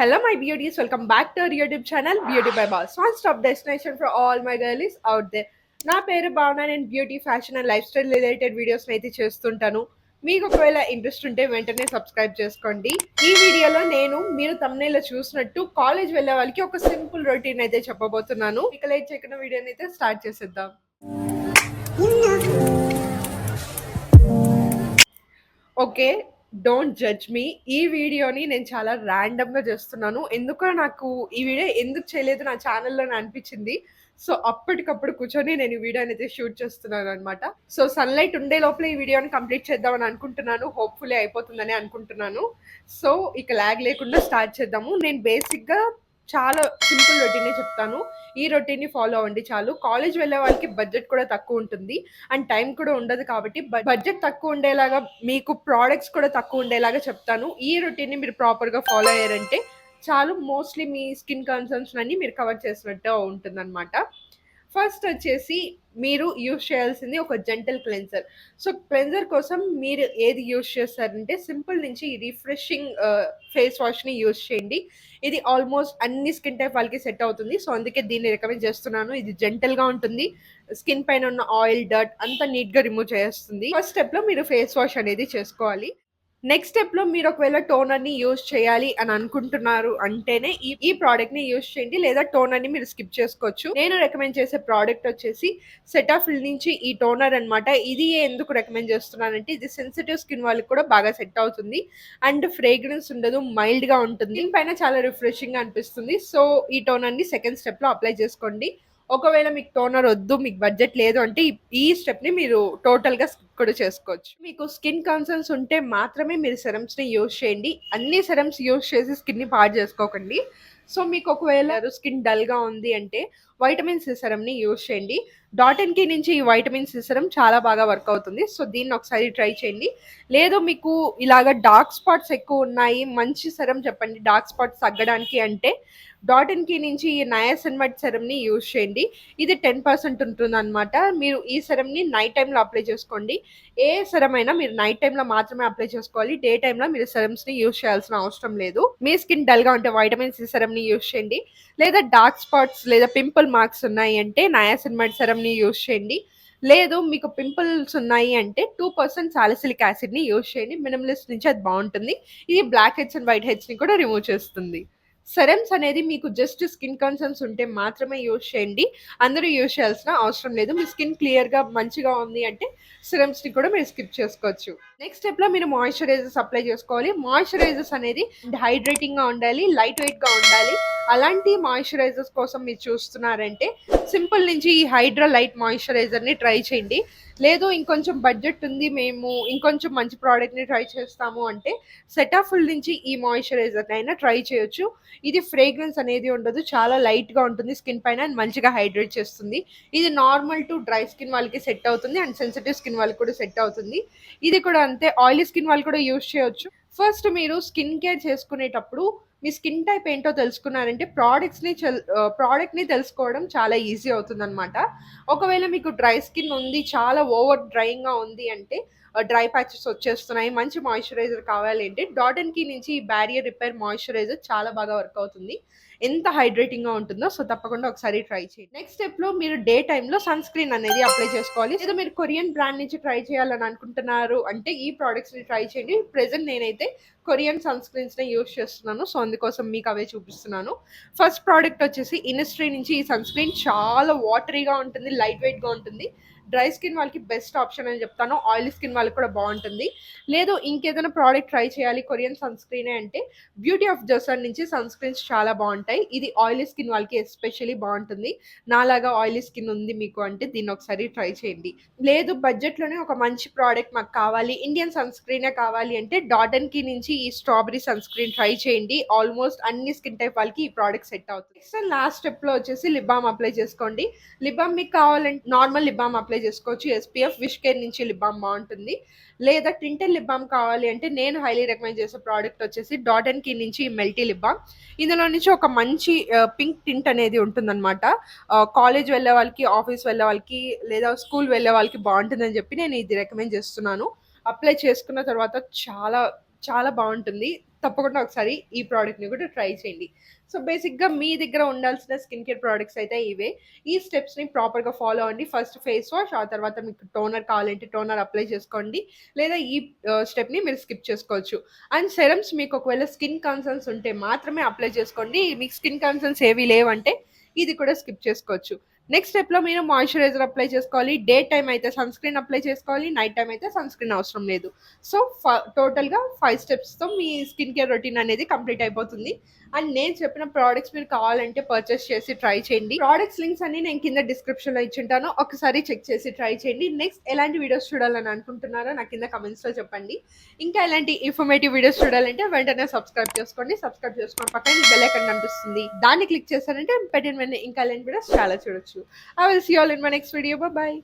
Hello, my beauties. Welcome back to our YouTube channel, Beauty by Boss. One stop destination for all my girlies out there. నా పేరు భావన. నేను beauty fashion and life style related videos అయితే చేస్తుంటాను. మీకు ఒకవేళ interest ఉంటే వెంటనే సబ్స్క్రైబ్ చేసుకోండి. ఈ వీడియోలో నేను మీరు thumbnail లో చూసినట్టు కాలేజ్ వెళ్ళే వాళ్ళకి ఒక సింపుల్ రొటీన్ అయితే చెప్పబోతున్నాను. ఇక లేట్ చేయకుండా వీడియోని అయితే స్టార్ట్ చేసేద్దాం. Okay, don't judge me. ఈ వీడియోని నేను చాలా ర్యాండమ్గా చేస్తున్నాను. ఎందుకో నాకు ఈ వీడియో ఎందుకు చేయలేదు నా ఛానల్లో అనిపించింది. సో అప్పటికప్పుడు కూర్చొని నేను ఈ వీడియోని అయితే షూట్ చేస్తున్నాను అనమాట. సో సన్లైట్ ఉండే లోపల ఈ వీడియోని కంప్లీట్ చేద్దామని అనుకుంటున్నాను. హోప్ఫుల్లీ అయిపోతుందని అనుకుంటున్నాను. సో ఇక లాగ్ లేకుండా స్టార్ట్ చేద్దాము. నేను బేసిక్గా చాలా సింపుల్ రొటీనే చెప్తాను. ఈ రొటీన్ని ఫాలో అవ్వండి చాలు. కాలేజ్ వెళ్ళే వాళ్ళకి బడ్జెట్ కూడా తక్కువ ఉంటుంది అండ్ టైం కూడా ఉండదు కాబట్టి బడ్జెట్ తక్కువ ఉండేలాగా మీకు ప్రోడక్ట్స్ కూడా తక్కువ ఉండేలాగా చెప్తాను. ఈ రొటీన్ని మీరు ప్రాపర్గా ఫాలో అయ్యారంటే చాలు. మోస్ట్లీ మీ స్కిన్ కన్సర్న్స్ అన్ని మీరు కవర్ చేసినట్టు ఉంటుందన్నమాట. ఫస్ట్ వచ్చేసి మీరు యూజ్ చేయాల్సింది ఒక జెంటల్ క్లెన్సర్. సో క్లెన్సర్ కోసం మీరు ఏది యూజ్ చేస్తారంటే సింపుల్ నుంచి రిఫ్రెషింగ్ ఫేస్ వాష్ని యూజ్ చేయండి. ఇది ఆల్మోస్ట్ అన్ని స్కిన్ టైప్ వాళ్ళకి సెట్ అవుతుంది. సో అందుకే దీన్ని రికమెండ్ చేస్తున్నాను. ఇది జెంటల్గా ఉంటుంది. స్కిన్ పైన ఉన్న ఆయిల్, డర్ట్ అంతా నీట్గా రిమూవ్ చేస్తుంది. ఫస్ట్ స్టెప్లో మీరు ఫేస్ వాష్ అనేది చేసుకోవాలి. నెక్స్ట్ స్టెప్లో మీరు ఒకవేళ టోనర్ని యూజ్ చేయాలి అని అనుకుంటున్నారు అంటేనే ఈ ప్రోడక్ట్ని యూజ్ చేయండి, లేదా టోనర్ని మీరు స్కిప్ చేసుకోవచ్చు. నేను రికమెండ్ చేసే ప్రోడక్ట్ వచ్చేసి సెటాఫిల్ నుంచి ఈ టోనర్ అనమాట. ఇది ఎందుకు రికమెండ్ చేస్తున్నానంటే ఇది సెన్సిటివ్ స్కిన్ వాళ్ళకి కూడా బాగా సెట్ అవుతుంది అండ్ ఫ్రేగ్రెన్స్ ఉండదు, మైల్డ్గా ఉంటుంది, దీనిపైన చాలా రిఫ్రెషింగ్గా అనిపిస్తుంది. సో ఈ టోనర్ని సెకండ్ స్టెప్లో అప్లై చేసుకోండి. ఒకవేళ మీకు టోనర్ వద్దు, మీకు బడ్జెట్ లేదు అంటే ఈ స్టెప్ని మీరు టోటల్గా స్కిప్ కూడా చేసుకోవచ్చు. మీకు స్కిన్ కన్సర్న్స్ ఉంటే మాత్రమే మీరు సెరమ్స్ని యూజ్ చేయండి. అన్ని సెరమ్స్ యూజ్ చేసి స్కిన్ని పాడు చేసుకోకండి. సో మీకు ఒకవేళ స్కిన్ డల్గా ఉంది అంటే వైటమిన్ సి సెరమ్ని యూజ్ చేయండి. డాట్&కీ నుంచి ఈ వైటమిన్ సి సెరమ్ చాలా బాగా వర్క్ అవుతుంది. సో దీన్ని ఒకసారి ట్రై చేయండి. లేదు మీకు ఇలాగ డార్క్ స్పాట్స్ ఎక్కువ ఉన్నాయి, మంచి సెరమ్ చెప్పండి డార్క్ స్పాట్స్ తగ్గడానికి అంటే డాట్&కీ నుంచి ఈ నయాసినమైడ్ సెరమ్ని యూజ్ చేయండి. ఇది 10% ఉంటుంది అనమాట. మీరు ఈ సెరమ్ని నైట్ టైంలో అప్లై చేసుకోండి. ఏ సెరమ్ అయినా మీరు నైట్ టైంలో మాత్రమే అప్లై చేసుకోవాలి. డే టైంలో మీరు సెరమ్స్ని యూజ్ చేయాల్సిన అవసరం లేదు. మీ స్కిన్ డల్గా ఉంటే వైటమిన్ సి సెరమ్ని యూజ్ చేయండి. లేదా డార్క్ స్పాట్స్ లేదా పింపుల్ మార్క్స్ ఉన్నాయి అంటే నయాసినమైడ్ సెరమ్ని యూజ్ చేయండి. లేదు మీకు పింపుల్స్ ఉన్నాయి అంటే 2% సాలిసిలిక్ యాసిడ్ని యూజ్ చేయండి. మినిమలిస్ట్ నుంచి అది బాగుంటుంది. ఇది బ్లాక్ హెడ్స్ అండ్ వైట్ హెడ్స్ని కూడా రిమూవ్ చేస్తుంది. సెరమ్స్ అనేది మీకు జస్ట్ స్కిన్ కన్సర్న్స్ ఉంటే మాత్రమే యూజ్ చేయండి. అందరూ యూజ్ చేయాల్సిన అవసరం లేదు. మీ స్కిన్ క్లియర్గా మంచిగా ఉంది అంటే సెరమ్స్ని కూడా మీరు స్కిప్ చేసుకోవచ్చు. నెక్స్ట్ స్టెప్లో మీరు మాయిశ్చరైజర్స్ అప్లై చేసుకోవాలి. మాయిశ్చరైజర్స్ అనేది హైడ్రేటింగ్గా ఉండాలి, లైట్ వెయిట్గా ఉండాలి. అలాంటి మాయిశ్చరైజర్స్ కోసం మీరు చూస్తున్నారంటే సింపుల్ నుంచి ఈ హైడ్రా లైట్ మాయిశ్చరైజర్ని ట్రై చేయండి. లేదు ఇంకొంచెం బడ్జెట్ ఉంది, మేము ఇంకొంచెం మంచి ప్రోడక్ట్ని ట్రై చేస్తాము అంటే సెటాఫిల్ నుంచి ఈ మాయిశ్చరైజర్ని అయినా ట్రై చేయొచ్చు. ఇది ఫ్రేగ్రెన్స్ అనేది ఉండదు, చాలా లైట్గా ఉంటుంది స్కిన్ పైన అండ్ మంచిగా హైడ్రేట్ చేస్తుంది. ఇది నార్మల్ టు డ్రై స్కిన్ వాళ్ళకి సెట్ అవుతుంది అండ్ సెన్సిటివ్ స్కిన్ వాళ్ళకి కూడా సెట్ అవుతుంది. ఇది కూడా అంతే, ఆయిలీ స్కిన్ వాళ్ళు కూడా యూజ్ చేయొచ్చు. ఫస్ట్ మీరు స్కిన్ కేర్ చేసుకునేటప్పుడు మీ స్కిన్ టైప్ ఏంటో తెలుసుకున్నారంటే ప్రోడక్ట్ని తెలుసుకోవడం చాలా ఈజీ అవుతుందన్నమాట. ఒకవేళ మీకు డ్రై స్కిన్ ఉంది, చాలా ఓవర్ డ్రైయింగ్గా ఉంది అంటే డ్రై ప్యాచెస్ వచ్చేస్తున్నాయి, మంచి మాయిశ్చరైజర్ కావాలి అంటే డాట్&కీ నుంచి ఈ బ్యారియర్ రిపేర్ మాయిశ్చరైజర్ చాలా బాగా వర్క్ అవుతుంది. ఎంత హైడ్రేటింగ్గా ఉంటుందో. సో తప్పకుండా ఒకసారి ట్రై చేయండి. నెక్స్ట్ స్టెప్లో మీరు డే టైంలో సన్ స్క్రీన్ అనేది అప్లై చేసుకోవాలి. లేదా మీరు కొరియన్ బ్రాండ్ నుంచి ట్రై చేయాలని అనుకుంటున్నారు అంటే ఈ ప్రోడక్ట్స్ని ట్రై చేయండి. ప్రెజెంట్ నేనైతే కొరియన్ సన్ స్క్రీన్స్ని యూజ్ చేస్తున్నాను. సో అందుకోసం మీకు అవే చూపిస్తున్నాను. ఫస్ట్ ప్రోడక్ట్ వచ్చేసి ఇనిస్ట్రీ నుంచి ఈ సన్ స్క్రీన్ చాలా వాటరీగా ఉంటుంది, లైట్ వెయిట్గా ఉంటుంది. డ్రై స్కిన్ వాళ్ళకి బెస్ట్ ఆప్షన్ అని చెప్తాను. ఆయిలీ స్కిన్ వాళ్ళకి కూడా బాగుంటుంది. లేదు ఇంకేదైనా ప్రోడక్ట్ ట్రై చేయాలి కొరియన్ సన్ స్క్రీనే అంటే బ్యూటీ ఆఫ్ జోసన్ నుంచి సన్ స్క్రీన్స్ చాలా బాగుంటాయి. ఇది ఆయిలీ స్కిన్ వాళ్ళకి ఎస్పెషల్లీ బాగుంటుంది. నాలాగా ఆయిలీ స్కిన్ ఉంది మీకు అంటే దీన్ని ఒకసారి ట్రై చేయండి. లేదు బడ్జెట్లోనే ఒక మంచి ప్రోడక్ట్ మాకు కావాలి, ఇండియన్ సన్ స్క్రీనే కావాలి అంటే డాట్&కీ నుంచి ఈ స్ట్రాబెరీ సన్ స్క్రీన్ ట్రై చేయండి. ఆల్మోస్ట్ అన్ని స్కిన్ టైప్ వాళ్ళకి ఈ ప్రోడక్ట్ సెట్ అవుతుంది. నెక్స్ట్ లాస్ట్ స్టెప్లో వచ్చేసి లిప్ బామ్ అప్లై చేసుకోండి. లిప్ బామ్ మీకు కావాలంటే నార్మల్ లిప్ బామ్ అప్లై చేసుకోవచ్చు. ఎస్పీఎఫ్ విష్ కేర్ నుంచి లిప్ బామ్ బాగుంటుంది. లేదా టింటెడ్ లిప్ బామ్ కావాలి అంటే నేను హైలీ రికమెండ్ చేసే ప్రోడక్ట్ వచ్చేసి డాట్&కీ నుంచి మెల్టీ లిప్ బామ్. ఇందులో నుంచి ఒక మంచి పింక్ టింట్ అనేది ఉంటుందన్నమాట. కాలేజ్ వెళ్ళే వాళ్ళకి, ఆఫీస్ వెళ్ళే వాళ్ళకి, లేదా స్కూల్ వెళ్ళే వాళ్ళకి బాగుంటుందని చెప్పి నేను ఇది రికమెండ్ చేస్తున్నాను. అప్లై చేసుకున్న తర్వాత చాలా చాలా బాగుంటుంది. తప్పకుండా ఒకసారి ఈ ప్రోడక్ట్‌ని కూడా ట్రై చేయండి. సో, బేసిక్‌గా మీ దగ్గర ఉండాల్సిన స్కిన్ కేర్ ప్రొడక్ట్స్ అయితే ఇవే. ఈ స్టెప్స్‌ని ప్రాపర్‌గా ఫాలో అవ్వండి. ఫస్ట్ ఫేస్ వాష్, ఆ తర్వాత మీకు టోనర్ కావాలంటే టోనర్ అప్లై చేసుకోండి. లేదా ఈ స్టెప్‌ని మీరు స్కిప్ చేసుకోవచ్చు. అండ్ సెరమ్స్ మీకు ఒకవేళ స్కిన్ కన్సర్న్స్ ఉంటే మాత్రమే అప్లై చేసుకోండి. మీకు స్కిన్ కన్సర్న్స్ ఏవి లేవంటే ఇది కూడా స్కిప్ చేసుకోవచ్చు. నెక్స్ట్ స్టెప్‌లో మీరు మాయిశ్చరైజర్ అప్లై చేసుకోవాలి. డే టైమ్ అయితే సన్ స్క్రీన్ అప్లై చేసుకోవాలి. నైట్ టైమ్ అయితే సన్ స్క్రీన్ అవసరం లేదు. సో, టోటల్‌గా 5 స్టెప్స్‌తో మీ స్కిన్ కేర్ రొటీన్ అనేది కంప్లీట్ అయిపోతుంది. అండ్ నేను చెప్పిన ప్రొడక్ట్స్ మీరు కావాలంటే పర్చేస్ చేసి ట్రై చేయండి. ప్రొడక్ట్స్ లింక్స్ అన్ని నేను కింద డిస్క్రిప్షన్‌లో ఇచ్చుంటాను. ఒకసారి చెక్ చేసి ట్రై చేయండి. నెక్స్ట్ ఎలాంటి వీడియోస్ చూడాలని అనుకుంటున్నారో నాకు కింద కామెంట్స్‌లో చెప్పండి. ఇంకా ఎలాంటి ఇన్ఫర్మేటివ్ వీడియోస్ చూడాలంటే వెంటనే సబ్స్క్రైబ్ చేసుకోండి. సబ్స్క్రైబ్ చేసుకున్న పక్కన బెల్ ఐకాన్ కనిపిస్తుంది. దాన్ని క్లిక్ చేశారంటే పెట్టిన వెంటనే ఇంకా ఎలాంటి వీడియోస్ చాలా చూడొచ్చు. I will see you all in my next video. Bye bye.